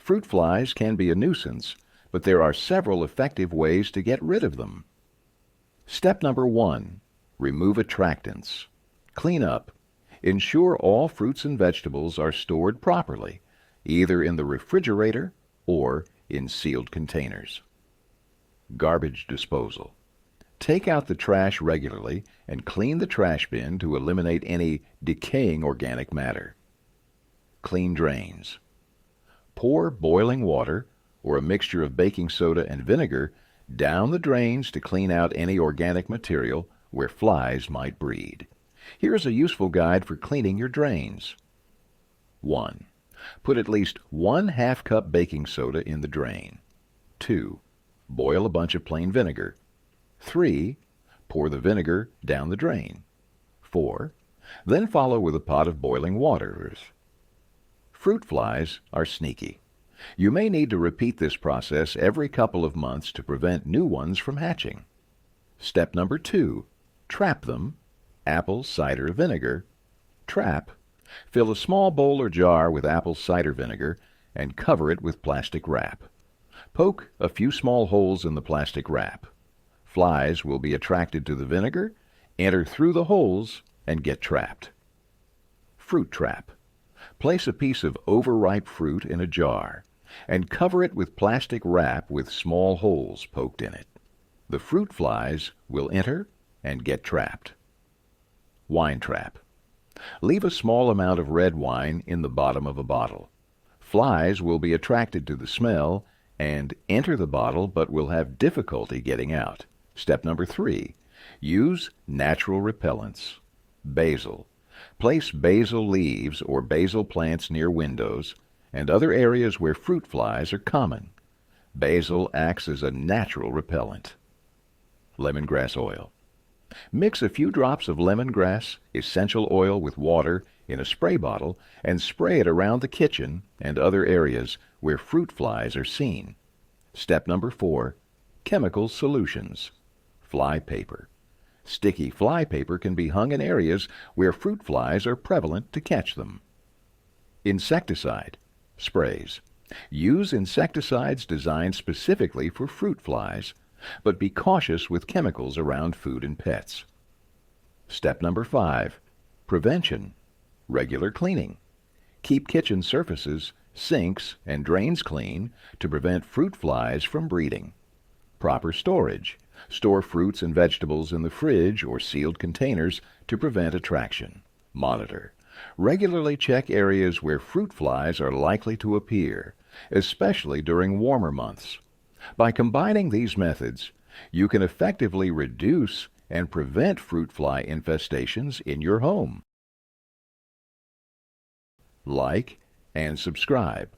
Fruit flies can be a nuisance, but there are several effective ways to get rid of them. Step number 1. Remove attractants. Clean up. Ensure all fruits and vegetables are stored properly, either in the refrigerator or in sealed containers. Garbage disposal. Take out the trash regularly and clean the trash bin to eliminate any decaying organic matter. Clean drains. Pour boiling water or a mixture of baking soda and vinegar down the drains to clean out any organic material where flies might breed. Here's a useful guide for cleaning your drains. 1. Put at least 1/2 cup baking soda in the drain. 2. Boil a bunch of plain vinegar. 3. Pour the vinegar down the drain. 4. Then follow with a pot of boiling water. Fruit flies are sneaky. You may need to repeat this process every couple of months to prevent new ones from hatching. Step number 2. Trap them. Apple cider vinegar. Trap. Fill a small bowl or jar with apple cider vinegar and cover it with plastic wrap. Poke a few small holes in the plastic wrap. Flies will be attracted to the vinegar, enter through the holes, and get trapped. Fruit trap. Place a piece of overripe fruit in a jar and cover it with plastic wrap with small holes poked in it. The fruit flies will enter and get trapped. Wine trap. Leave a small amount of red wine in the bottom of a bottle. Flies will be attracted to the smell and enter the bottle but will have difficulty getting out. Step number 3. Use natural repellents. Basil. Place basil leaves or basil plants near windows and other areas where fruit flies are common. Basil acts as a natural repellent. Lemongrass oil. Mix a few drops of lemongrass essential oil with water in a spray bottle and spray it around the kitchen and other areas where fruit flies are seen. Step number 4. Chemical solutions. Fly paper. Sticky fly paper can be hung in areas where fruit flies are prevalent to catch them. Insecticide. Sprays. Use insecticides designed specifically for fruit flies, but be cautious with chemicals around food and pets. Step number 5. Prevention. Regular cleaning. Keep kitchen surfaces, sinks, and drains clean to prevent fruit flies from breeding. Proper storage. Store fruits and vegetables in the fridge or sealed containers to prevent attraction. Monitor. Regularly check areas where fruit flies are likely to appear, especially during warmer months. By combining these methods, you can effectively reduce and prevent fruit fly infestations in your home. Like and subscribe.